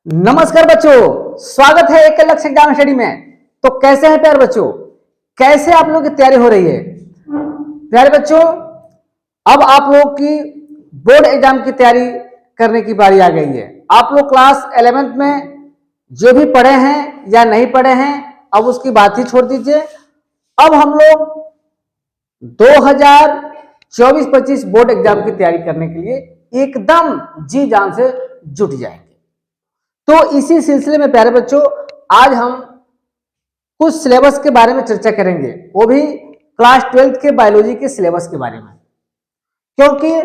नमस्कार बच्चों, स्वागत है एक लक्ष्य एग्जाम स्टडी में। तो कैसे हैं प्यारे बच्चों, कैसे आप लोगों की तैयारी हो रही है? प्यारे बच्चों, अब आप लोगों की बोर्ड एग्जाम की तैयारी करने की बारी आ गई है। आप लोग क्लास 11th में जो भी पढ़े हैं या नहीं पढ़े हैं, अब उसकी बात ही छोड़ दीजिए। अब हम लोग 2024-25 बोर्ड एग्जाम की तैयारी करने के लिए एकदम जी जान से जुट जाएंगे। तो इसी सिलसिले में प्यारे बच्चों, आज हम कुछ सिलेबस के बारे में चर्चा करेंगे, वो भी क्लास 12th के बायोलॉजी के सिलेबस के बारे में। क्योंकि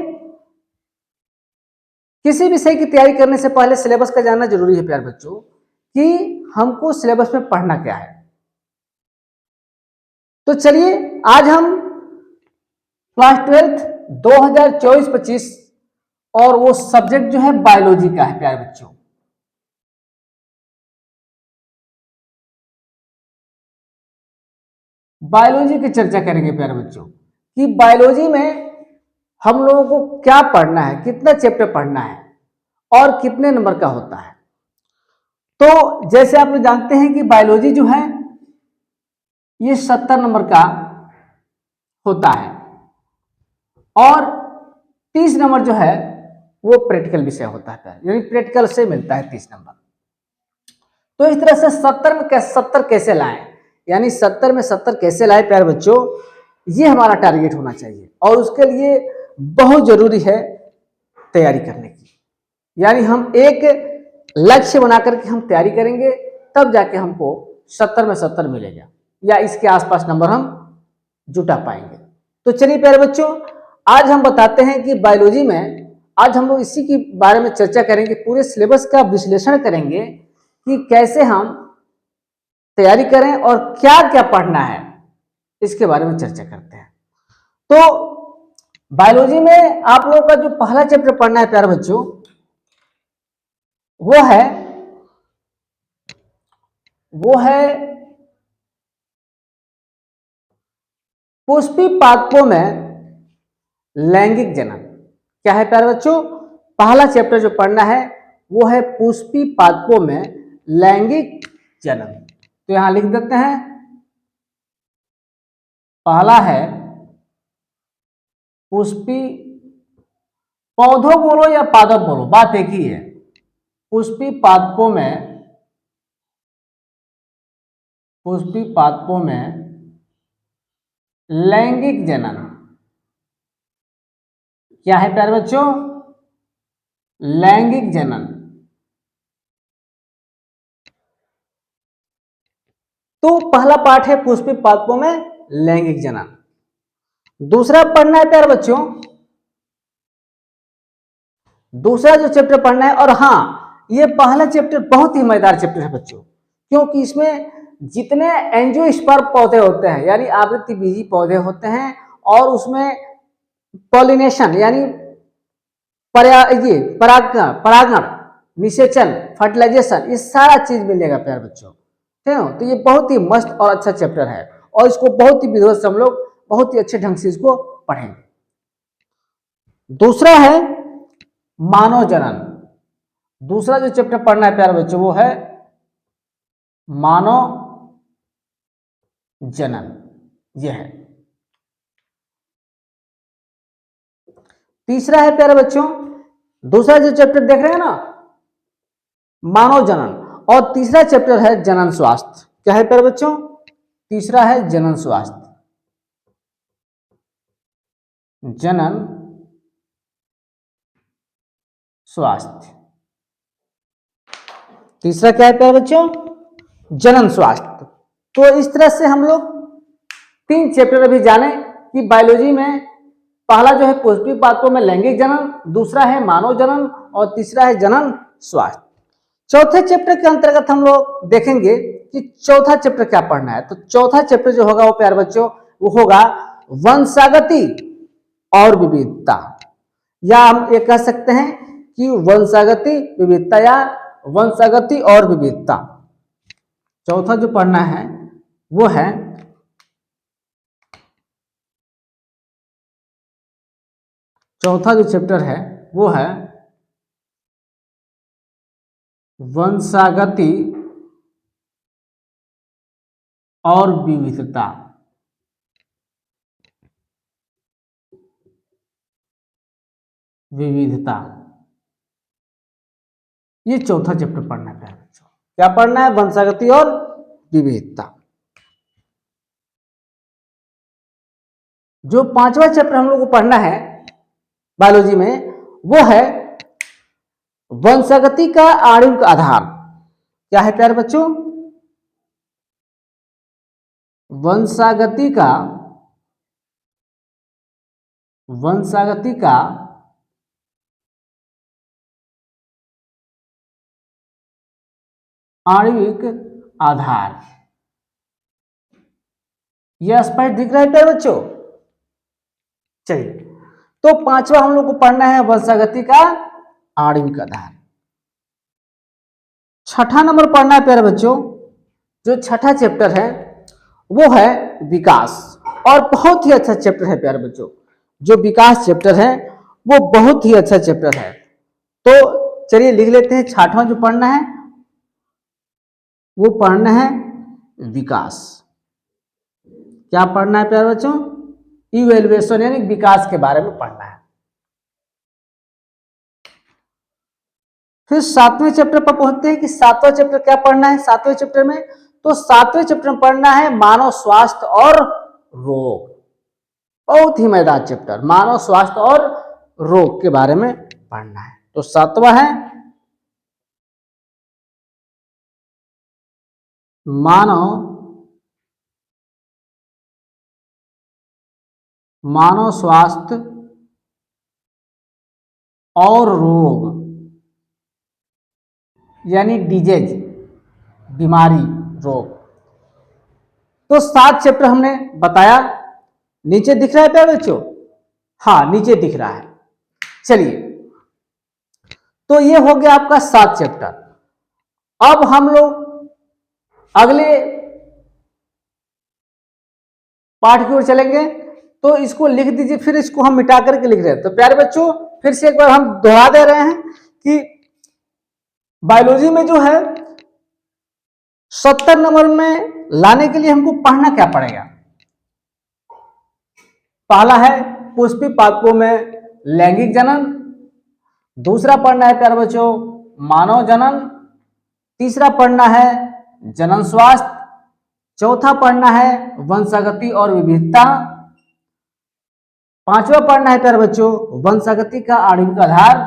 किसी विषय की तैयारी करने से पहले सिलेबस का जानना जरूरी है प्यारे बच्चों, कि हमको सिलेबस में पढ़ना क्या है। तो चलिए आज हम क्लास 12th 2024-25 और वो सब्जेक्ट जो है बायोलॉजी का है प्यारे बच्चों। बायोलॉजी की चर्चा करेंगे प्यारे बच्चों, कि बायोलॉजी में हम लोगों को क्या पढ़ना है, कितना चैप्टर पढ़ना है और कितने नंबर का होता है। तो जैसे आप लोग जानते हैं कि बायोलॉजी जो है ये 70 नंबर का होता है और 30 नंबर जो है वो प्रैक्टिकल विषय होता है, यानी प्रैक्टिकल से मिलता है 30 नंबर। तो इस तरह से 70 कैसे लाएं, यानी 70 में 70 कैसे लाए प्यारे बच्चों, ये हमारा टारगेट होना चाहिए। और उसके लिए बहुत जरूरी है तैयारी करने की, यानी हम एक लक्ष्य बनाकर के हम तैयारी करेंगे, तब जाके हमको 70 में 70 मिलेगा या इसके आसपास नंबर हम जुटा पाएंगे। तो चलिए प्यारे बच्चों, आज हम बताते हैं कि बायोलॉजी में आज हम लोग इसी के बारे में चर्चा करेंगे, पूरे सिलेबस का विश्लेषण करेंगे कि कैसे हम तैयारी करें और क्या क्या पढ़ना है, इसके बारे में चर्चा करते हैं। तो बायोलॉजी में आप लोगों का जो पहला चैप्टर पढ़ना है प्यारे बच्चों, वो है वो है पुष्पी पादपों में लैंगिक जनन। क्या है प्यारे बच्चों, पहला चैप्टर जो पढ़ना है वो है पुष्पी पादपों में लैंगिक जनन। तो यहां लिख देते हैं, पहला है पुष्पी, पौधों बोलो या पादप बोलो, बात एक ही है। पुष्पी पादपों में लैंगिक जनन। क्या है प्यारे बच्चों, लैंगिक जनन। तो पहला पाठ है पुष्पी पादपों में लैंगिक जनन। दूसरा पढ़ना है प्यारे बच्चों, दूसरा जो चैप्टर पढ़ना है, और हाँ ये पहला चैप्टर बहुत ही मजेदार चैप्टर है बच्चों, क्योंकि इसमें जितने एंजियोस्पर्म पौधे होते हैं, यानी आवृत्ति बीजी पौधे होते हैं, और उसमें पॉलिनेशन यानी ये परागण परागण निषेचन फर्टिलाइजेशन, ये सारा चीज मिलेगा प्यारे बच्चों, ठीक है। तो ये बहुत ही मस्त और अच्छा चैप्टर है और इसको बहुत ही विधिवत से हम लोग बहुत ही अच्छे ढंग से इसको पढ़ेंगे। दूसरा है मानव जनन। दूसरा जो चैप्टर पढ़ना है प्यारे बच्चों वो है मानव जनन। यह है तीसरा है प्यारे बच्चों, दूसरा जो चैप्टर देख रहे हैं ना, मानव जनन, और तीसरा चैप्टर है जनन स्वास्थ्य। क्या है प्यारे बच्चों, तीसरा है जनन स्वास्थ्य। जनन स्वास्थ्य, तीसरा क्या है प्यारे बच्चों, जनन स्वास्थ्य। तो इस तरह से हम लोग 3 चैप्टर अभी जाने कि बायोलॉजी में पहला जो है पुष्पी पादपों में लैंगिक जनन, दूसरा है मानव जनन और तीसरा है जनन स्वास्थ्य। चौथे चैप्टर के अंतर्गत हम लोग देखेंगे कि चौथा चैप्टर क्या पढ़ना है। तो चौथा चैप्टर जो होगा वो प्यारे बच्चों वो होगा वंशागति और विविधता, या हम ये कह सकते हैं कि वंशागति विविधता या वंशागति और विविधता। चौथा जो पढ़ना है वो है चौथा जो चैप्टर है वो है वंशागति और विविधता। विविधता, ये चौथा चैप्टर पढ़ना है बच्चों। क्या पढ़ना है? वंशागति और विविधता। जो पांचवा चैप्टर हम लोग को पढ़ना है बायोलॉजी में, वो है वंशागति का आणविक आधार। क्या है प्यारे बच्चों? वंशागति का आणविक आधार। यह स्पष्ट दिख रहा है प्यारे बच्चों? चलिए, तो पांचवा हम लोग को पढ़ना है वंशागति का आणविक आधार। छठा नंबर पढ़ना है प्यारे बच्चों, जो छठा चैप्टर है वो है विकास। और बहुत ही अच्छा चैप्टर है प्यारे बच्चों, जो विकास चैप्टर है वो बहुत ही अच्छा चैप्टर है। तो चलिए लिख लेते हैं, छठवां जो पढ़ना है वो पढ़ना है विकास। क्या पढ़ना है प्यारे बच्चों? इवैल्यूएशन, यानी विकास के बारे में पढ़ना है। फिर सातवें चैप्टर पर पहुंचते हैं कि सातवां चैप्टर क्या पढ़ना है सातवें चैप्टर में। तो सातवें चैप्टर में पढ़ना है मानव स्वास्थ्य और रोग। बहुत ही मजेदार चैप्टर, मानव स्वास्थ्य और रोग के बारे में पढ़ना है। तो सातवां है मानव स्वास्थ्य और रोग, यानी डिजीज, बीमारी, रोग। तो 7 चैप्टर हमने बताया। नीचे दिख रहा है प्यारे बच्चों? हाँ, नीचे दिख रहा है। चलिए, तो ये हो गया आपका 7 चैप्टर। अब हम लोग अगले पाठ की ओर चलेंगे। तो इसको लिख दीजिए, फिर इसको हम मिटा करके लिख रहे हैं। तो प्यारे बच्चों, फिर से एक बार हम दोहरा दे रहे हैं कि बायोलॉजी में जो है 70 नंबर में लाने के लिए हमको पढ़ना क्या पड़ेगा? पहला है पुष्पी पादपों में लैंगिक जनन। दूसरा पढ़ना है प्यारे बच्चों मानव जनन। तीसरा पढ़ना है जनन स्वास्थ्य। चौथा पढ़ना है वंशागति और विविधता। पांचवा पढ़ना है प्यारे बच्चों वंशागति का आणविक आधार।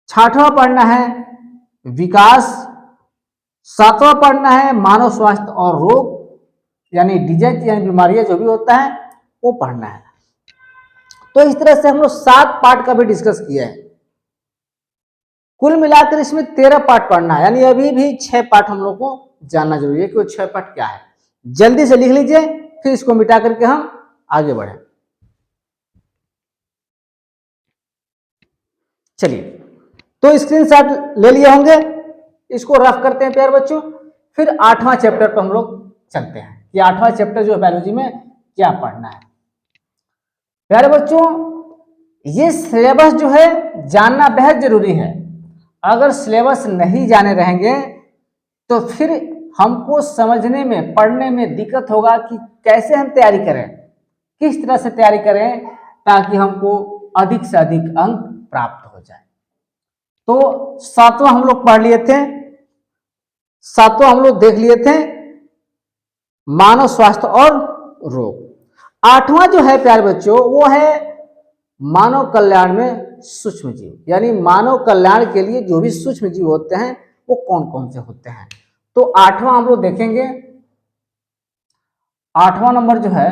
छठवां पढ़ना है विकास। सातवां पढ़ना है मानव स्वास्थ्य और रोग, यानी डिजीज, यानी बीमारियां जो भी होता है वो पढ़ना है। तो इस तरह से हम लोग 7 पार्ट का भी डिस्कस किया है। कुल मिलाकर इसमें 13 पार्ट पढ़ना है, यानी अभी भी 6 पार्ट हम लोग को जानना जरूरी है कि वो 6 पार्ट क्या है। जल्दी से लिख लीजिए, फिर इसको मिटा करके हम आगे बढ़े। चलिए, तो स्क्रीनशॉट ले लिए होंगे, इसको रफ करते हैं प्यारे बच्चों। फिर 8वां चैप्टर पर हम लोग चलते हैं कि 8वां चैप्टर जो है बायोलॉजी में क्या पढ़ना है। प्यारे बच्चों, ये सिलेबस जो है जानना बेहद जरूरी है। अगर सिलेबस नहीं जाने रहेंगे तो फिर हमको समझने में, पढ़ने में दिक्कत होगा कि कैसे हम तैयारी करें, किस तरह से तैयारी करें ताकि हमको अधिक से अधिक अंक प्राप्त हो जाए। तो 7वां हम लोग पढ़ लिए थे, 7वां हम लोग देख लिए थे मानव स्वास्थ्य और रोग। 8वां जो है प्यारे बच्चों वो है मानव कल्याण में सूक्ष्म जीव, यानी मानव कल्याण के लिए जो भी सूक्ष्म जीव होते हैं वो कौन कौन से होते हैं। तो 8वां हम लोग देखेंगे। 8वां नंबर जो है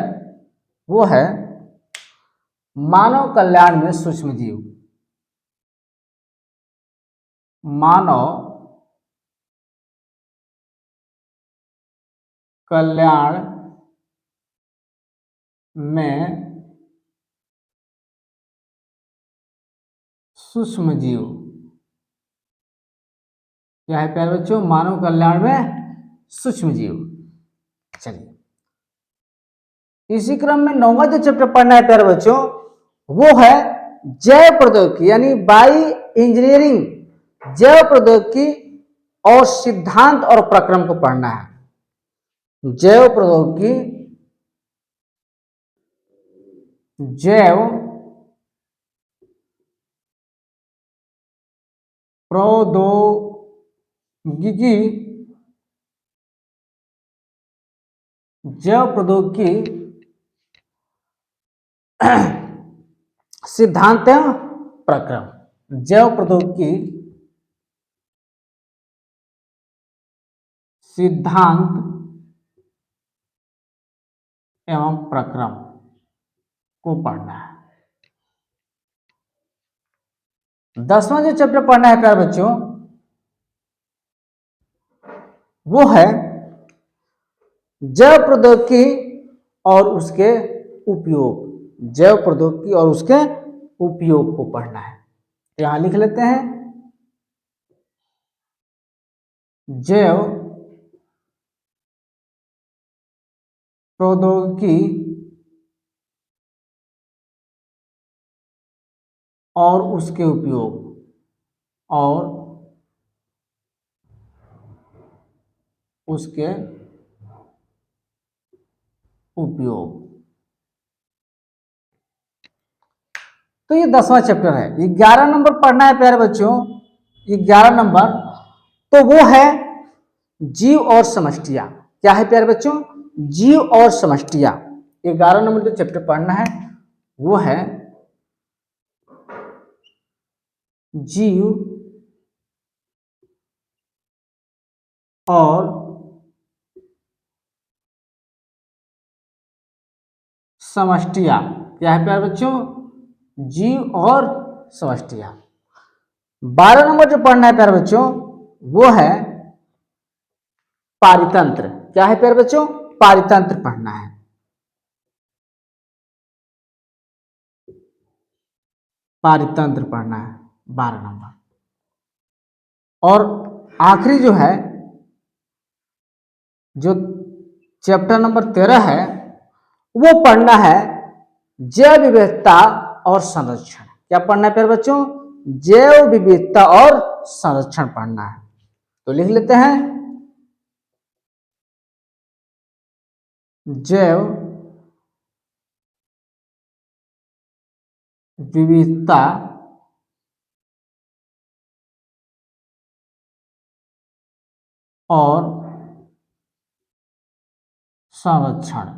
वो है मानव कल्याण में सूक्ष्म जीव। मानव कल्याण में सूक्ष्म जीव। क्या है प्यारे बच्चों? मानव कल्याण में सूक्ष्म जीव। चलिए, इसी क्रम में 9वां जो चैप्टर पढ़ना है प्यारे बच्चों वो है जैव प्रौद्योगिकी, यानी बायो इंजीनियरिंग जैव प्रौद्योगिकी और सिद्धांत और प्रक्रम को पढ़ना है। जैव प्रौद्योगिकी, जैव प्रौद्योगिकी, जैव प्रौद्योगिकी सिद्धांत एवं प्रक्रम, जैव प्रौद्योगिकी सिद्धांत एवं प्रक्रम को पढ़ना है। 10वां जो चैप्टर पढ़ना है प्यारे बच्चों, वो है जैव प्रौद्योगिकी और उसके उपयोग। जैव प्रौद्योगिकी और उसके उपयोग को पढ़ना है। यहां लिख लेते हैं, जैव प्रौद्योगिकी और उसके उपयोग, और उसके उपयोग। तो ये 10वां चैप्टर है। 11 नंबर पढ़ना है प्यारे बच्चों, 11 नंबर, तो वो है जीव और समष्टियां। क्या है प्यारे बच्चों? जीव और समष्टियां। 11 नंबर जो चैप्टर पढ़ना है वो है जीव और समष्टियां। क्या है प्यारे बच्चों? जीव और समष्टियां। 12 नंबर जो पढ़ना है प्यारे बच्चों वो है पारितंत्र। क्या है प्यारे बच्चों? पारितंत्र पढ़ना है। पारितंत्र पढ़ना है 12 नंबर। और आखिरी जो है, जो चैप्टर नंबर 13 है, वो पढ़ना है जैव विविधता और संरक्षण। क्या पढ़ना है प्यारे बच्चों? जैव विविधता और संरक्षण पढ़ना है। तो लिख लेते हैं, जैव विविधता और संरक्षण।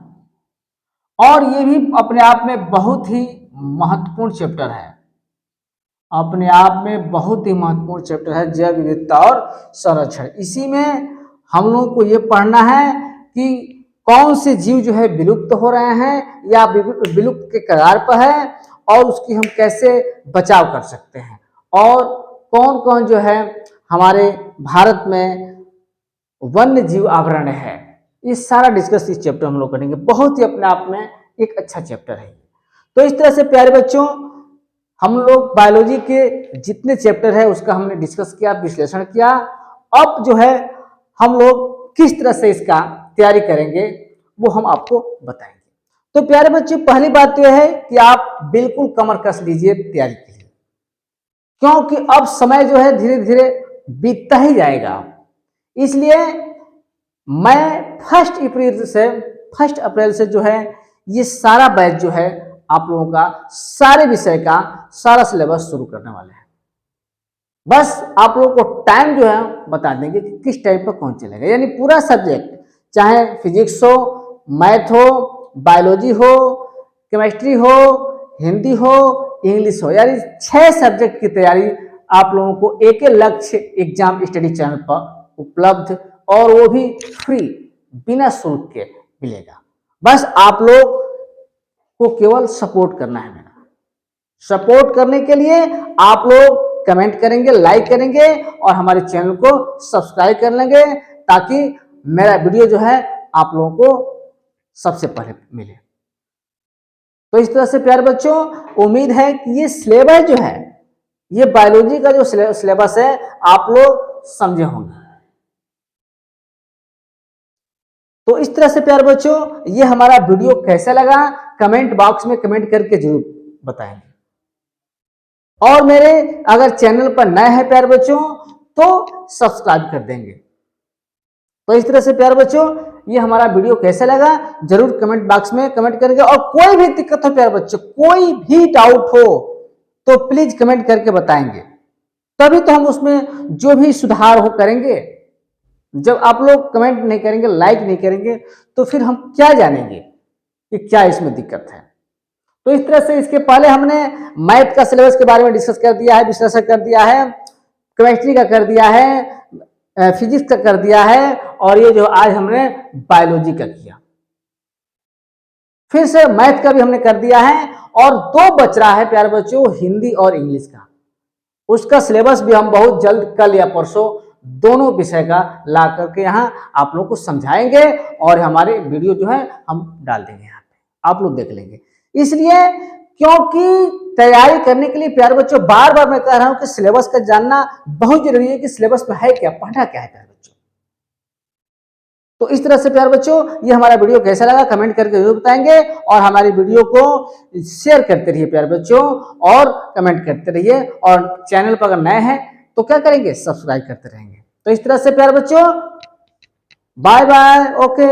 और ये भी अपने आप में बहुत ही महत्वपूर्ण चैप्टर है। अपने आप में बहुत ही महत्वपूर्ण चैप्टर है जैव विविधता और संरक्षण। इसी में हम लोगों को ये पढ़ना है कि कौन से जीव जो है विलुप्त हो रहे हैं या विलुप्त के कगार पर है, और उसकी हम कैसे बचाव कर सकते हैं, और कौन कौन जो है हमारे भारत में वन्य जीव आवरण है। ये सारा डिस्कस इस चैप्टर हम लोग करेंगे। बहुत ही अपने आप में एक अच्छा चैप्टर है। तो इस तरह से प्यारे बच्चों, हम लोग बायोलॉजी के जितने चैप्टर है उसका हमने डिस्कस किया, विश्लेषण किया। अब जो है हम लोग किस तरह से इसका तैयारी करेंगे वो हम आपको बताएंगे। तो प्यारे बच्चों, पहली बात तो यह है कि आप बिल्कुल कमर कस लीजिए तैयारी के लिए, क्योंकि अब समय जो है धीरे धीरे बीतता ही जाएगा। इसलिए मैं 1 अप्रैल से जो है ये सारा बैच जो है आप लोगों का सारे विषय का सारा सिलेबस शुरू करने वाले हैं। बस आप लोगों को टाइम जो है बता देंगे कि किस टाइम पर कौन चलेगा। यानी पूरा सब्जेक्ट, चाहे फिजिक्स हो, मैथ हो, बायोलॉजी हो, केमिस्ट्री हो, हिंदी हो, इंग्लिश हो, यानी 6 सब्जेक्ट की तैयारी आप लोगों को एक लक्ष्य एग्जाम स्टडी चैनल पर उपलब्ध, और वो भी फ्री, बिना शुल्क के मिलेगा। बस आप लोग को केवल सपोर्ट करना है। मेरा सपोर्ट करने के लिए आप लोग कमेंट करेंगे, लाइक करेंगे और हमारे चैनल को सब्सक्राइब कर लेंगे, ताकि मेरा वीडियो जो है आप लोगों को सबसे पहले मिले। तो इस तरह से प्यारे बच्चों, उम्मीद है कि ये सिलेबस जो है, ये बायोलॉजी का जो सिलेबस है, आप लोग समझे होंगे। तो इस तरह से प्यारे बच्चों, ये हमारा वीडियो कैसा लगा कमेंट बॉक्स में कमेंट करके जरूर बताएंगे। और मेरे अगर चैनल पर नए हैं प्यारे बच्चों तो सब्सक्राइब कर देंगे। तो इस तरह से प्यारे बच्चों ये हमारा वीडियो कैसा लगा जरूर कमेंट बॉक्स में कमेंट करेंगे, और कोई भी दिक्कत हो प्यारे बच्चों, कोई भी डाउट हो तो प्लीज कमेंट करके बताएंगे, तभी तो हम उसमें जो भी सुधार हो करेंगे। जब आप लोग कमेंट नहीं करेंगे, लाइक नहीं करेंगे, तो फिर हम क्या जानेंगे कि क्या इसमें दिक्कत है। तो इस तरह से इसके पहले हमने मैथ का सिलेबस के बारे में डिस्कस कर दिया है, विश्लेषण कर दिया है, केमिस्ट्री का कर दिया है, फिजिक्स का कर दिया है, और ये जो आज हमने बायोलॉजी का किया, फिर से मैथ का भी हमने कर दिया है, और दो बच रहा है प्यारे बच्चों हिंदी और इंग्लिश का। उसका सिलेबस भी हम बहुत जल्द कल या परसों दोनों विषय का ला करके यहाँ आप लोग को समझाएंगे, और हमारे वीडियो जो है हम डाल देंगे यहाँ पे, आप लोग देख लेंगे। इसलिए क्योंकि तैयारी करने के लिए प्यारे बच्चों बार बार मैं कह रहा हूं कि सिलेबस का जानना बहुत जरूरी है कि सिलेबस में है क्या, पढ़ना क्या है प्यारे बच्चों। तो इस तरह से प्यारे बच्चों ये हमारा वीडियो कैसा लगा कमेंट करके जरूर बताएंगे, और हमारी वीडियो को शेयर करते रहिए प्यारे बच्चों, और कमेंट करते रहिए, और चैनल पर अगर नए हैं तो क्या करेंगे, सब्सक्राइब करते रहेंगे। तो इस तरह से प्यारे बच्चों बाय बाय, ओके।